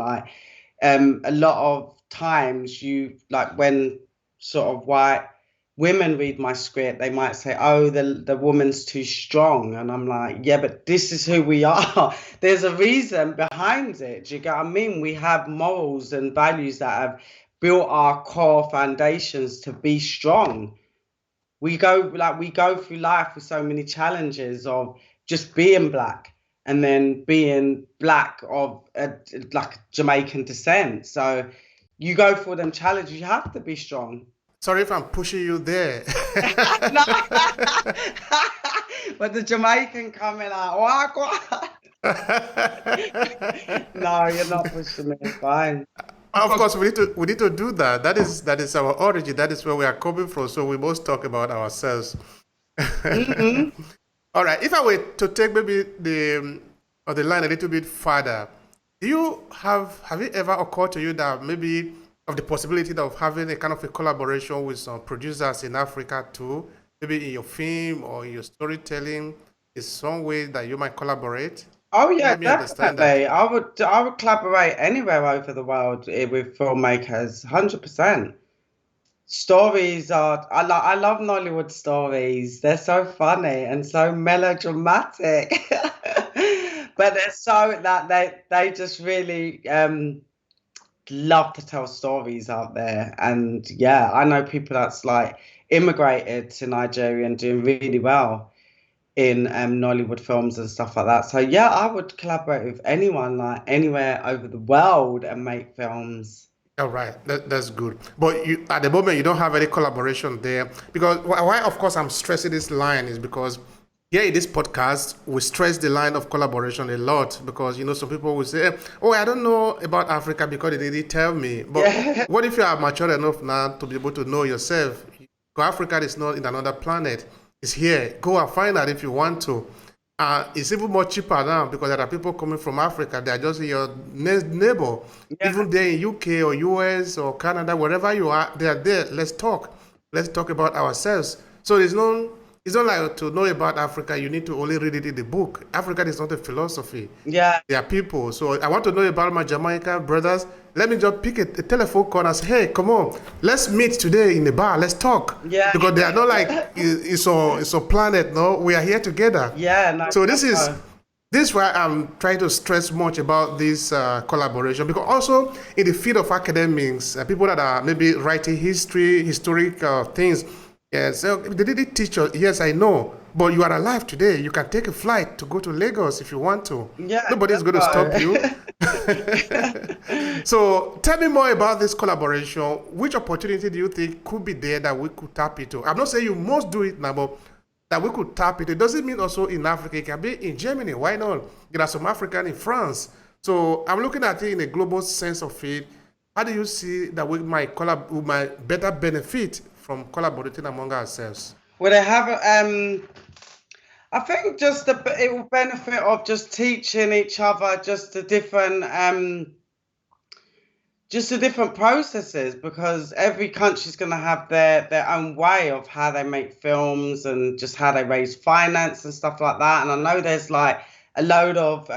like a lot of times you like when sort of white women read my script, they might say, oh, the woman's too strong. And I'm like, yeah, but this is who we are. There's a reason behind it. Do you get what I mean? We have morals and values that have built our core foundations to be strong. We go through life with so many challenges of just being black and then being black of like Jamaican descent. So you go for them challenges, you have to be strong. Sorry if I'm pushing you there. No. But the Jamaican coming out, what? No, you're not pushing me. It's fine. Of course, we need to do that. That is our origin. That is where we are coming from. So we must talk about ourselves. Mm-hmm. All right. If I were to take maybe the line a little bit further, do you have it ever occurred to you that maybe of the possibility of having a kind of a collaboration with some producers in Africa too, maybe in your film or in your storytelling, is some way that you might collaborate? Oh yeah, Let me understand that. definitely. I would collaborate anywhere over the world with filmmakers, 100%. Stories are I love Nollywood stories. They're so funny and so melodramatic. But they're so that they just really love to tell stories out there. And yeah, I know people that's like immigrated to Nigeria and doing really well in Nollywood films and stuff like that. So yeah, I would collaborate with anyone like anywhere over the world and make films. All right, that's good. But you, at the moment, you don't have any collaboration there because why, of course, I'm stressing this line is because here in this podcast, we stress the line of collaboration a lot because some people will say, "Oh, I don't know about Africa because they didn't tell me." But Yeah. what if you are mature enough now to be able to know yourself? Africa is not in another planet; it's here. Go and find out if you want to. It's even more cheaper now because there are people coming from Africa. They are just your neighbor. Yeah. Even there in UK or US or Canada, wherever you are, they are there. Let's talk. Let's talk about ourselves. So it's not like to know about Africa, you need to only read it in the book. Africa is not a philosophy. Yeah. They are people. So I want to know about my Jamaican brothers. Let me just pick a telephone call and say, hey, come on, let's meet today in the bar. Let's talk. Yeah. Because they are not like it's a planet. No, we are here together. Yeah, no, So this is proper. this is why I'm trying to stress much about this collaboration because also in the field of academics, people that are maybe writing historic things, yeah, so they didn't teach us. Yes, I know, but you are alive today. You can take a flight to go to Lagos if you want to. Yeah, Nobody's going to stop you. So tell me more about this collaboration. Which opportunity do you think could be there that we could tap into? I'm not saying you must do it now, but that we could tap into. It doesn't mean also in Africa. It can be in Germany. Why not? There are some African in France. So I'm looking at it in a global sense of it. How do you see that we might better benefit from collaborating among ourselves? Well, they have I think just it will benefit of just teaching each other just the different processes because every country's going to have their own way of how they make films and just how they raise finance and stuff like that. And I know there's like a load of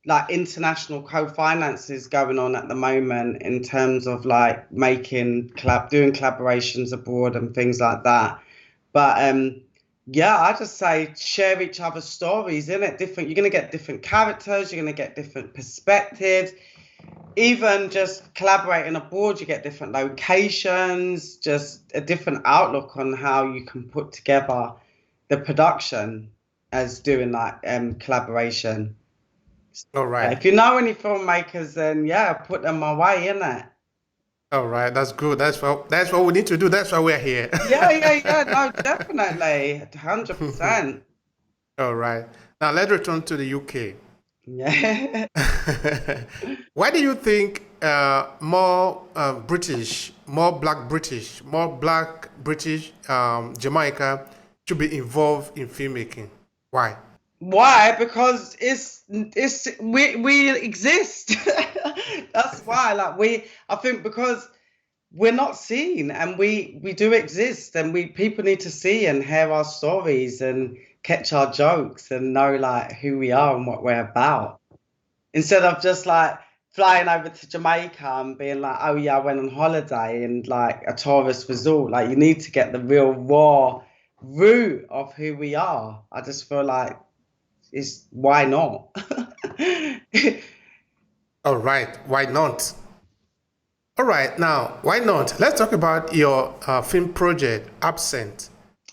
like international co-finances going on at the moment in terms of like doing collaborations abroad and things like that. But yeah, I just say share each other's stories, isn't it? You're gonna get different characters, you're gonna get different perspectives. Even just collaborating abroad, you get different locations, just a different outlook on how you can put together the production as doing that collaboration. All right. If you know any filmmakers, then yeah, put them my way, innit? All right. That's good. That's what we need to do. That's why we're here. Yeah. No, definitely, 100%. All right. Now let's return to the UK. Yeah. Why do you think more British, more black British Jamaica should be involved in filmmaking? Why? Why? Because we exist. That's why. I think because we're not seen and we do exist and people need to see and hear our stories and catch our jokes and know like who we are and what we're about. Instead of just like flying over to Jamaica and being like, oh yeah, I went on holiday in like a tourist resort. Like you need to get the real raw root of who we are. I just feel like it's why not? All right, why not? All right, now, why not? Let's talk about your film project, Absent.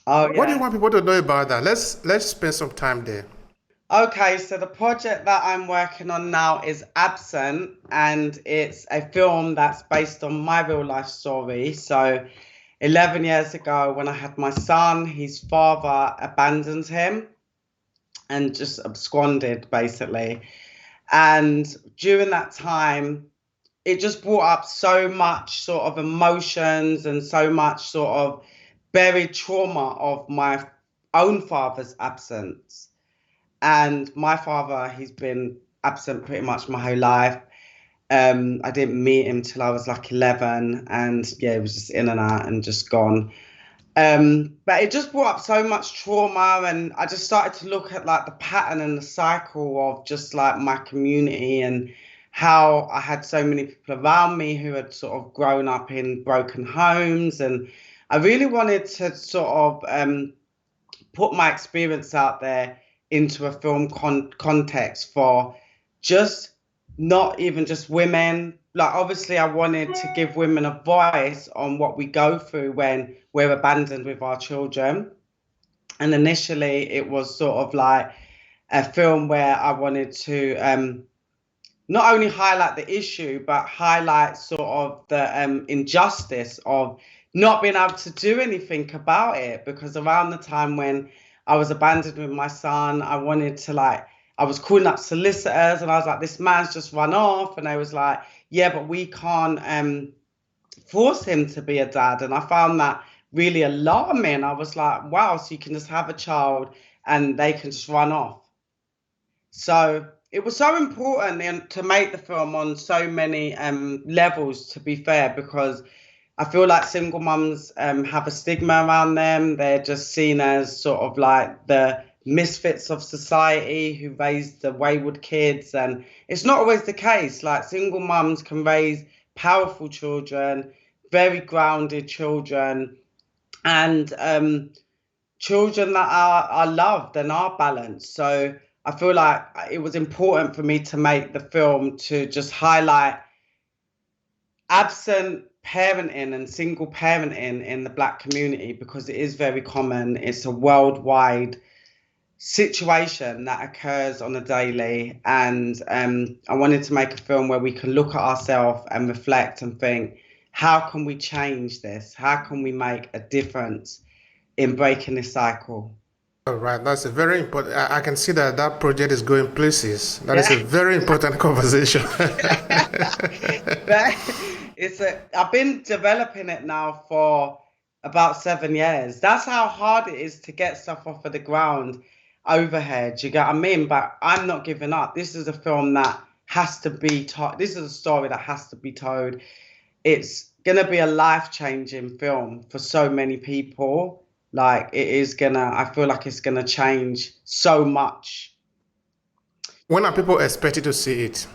Oh What do you yeah. want people to know about that? Let's spend some time there. Okay, so the project that I'm working on now is Absent, and it's a film that's based on my real life story. So 11 years ago, when I had my son, his father abandoned him and just absconded, basically. And during that time, it just brought up so much sort of emotions and so much sort of buried trauma of my own father's absence. And my father, he's been absent pretty much my whole life. I didn't meet him till I was like 11, and yeah, he was just in and out and just gone. But it just brought up so much trauma, and I just started to look at like the pattern and the cycle of just like my community and how I had so many people around me who had sort of grown up in broken homes, and I really wanted to sort of put my experience out there into a film context for just not even just women. Like, obviously, I wanted to give women a voice on what we go through when we're abandoned with our children. And initially, it was sort of like a film where I wanted to not only highlight the issue, but highlight sort of the injustice of not being able to do anything about it. Because around the time when I was abandoned with my son, I wanted to like, I was calling up solicitors and I was like, this man's just run off. And I was like, yeah, but we can't force him to be a dad. And I found that really alarming. I was like, wow, so you can just have a child and they can just run off. So it was so important to make the film on so many levels, to be fair, because I feel like single mums have a stigma around them. They're just seen as sort of like the misfits of society who raise the wayward kids. And it's not always the case. Like single mums can raise powerful children, very grounded children, and children that are loved and are balanced. So I feel like it was important for me to make the film to just highlight absent parenting and single parenting in the Black community, because it is very common. It's a worldwide situation that occurs on a daily. And I wanted to make a film where we can look at ourselves and reflect and think, how can we change this? How can we make a difference in breaking this cycle? All right, that's a very important. I can see that that project is going places. That is a Yeah. very important conversation. But I've been developing it now for about 7 years. That's how hard it is to get stuff off of the ground overhead. You get what I mean? But I'm not giving up. This is a film that has to be told. This is a story that has to be told. It's gonna be a life-changing film for so many people. Like it is gonna, I feel like it's gonna change so much. When are people expected to see it?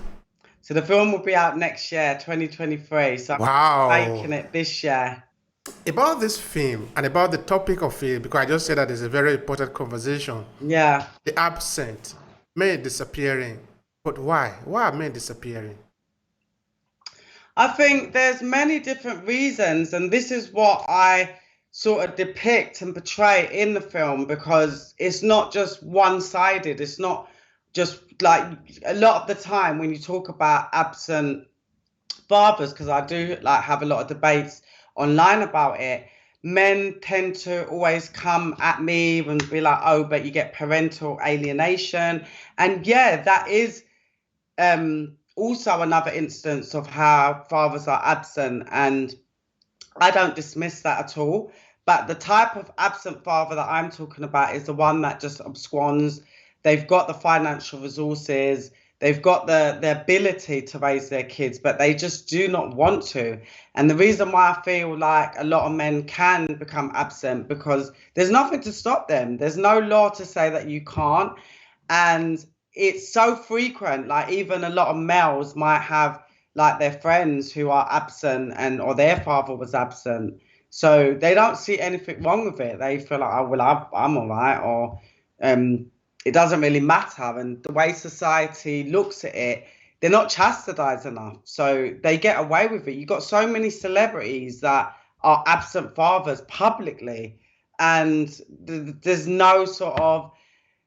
So the film will be out next year, 2023. So I'm Wow. making it this year. About this film and about the topic of it, because I just said that it's a very important conversation. Yeah. The absent, men disappearing. But why? Why are men disappearing? I think there's many different reasons, and this is what I sort of depict and portray in the film, because it's not just one-sided. It's not just like a lot of the time when you talk about absent fathers, because I do like have a lot of debates online about it. Men tend to always come at me and be like, "Oh, but you get parental alienation," and yeah, that is also another instance of how fathers are absent, and I don't dismiss that at all. But the type of absent father that I'm talking about is the one that just absconds. They've got the financial resources, they've got the ability to raise their kids, but they just do not want to. And the reason why I feel like a lot of men can become absent, because there's nothing to stop them. There's no law to say that you can't. And it's so frequent. Like even a lot of males might have like their friends who are absent or their father was absent. So they don't see anything wrong with it. They feel like, oh, well, I'm all right, or it doesn't really matter. And the way society looks at it, they're not chastised enough. So they get away with it. You've got so many celebrities that are absent fathers publicly, and there's no sort of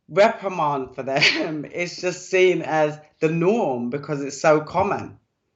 reprimand for them. It's just seen as the norm because it's so common.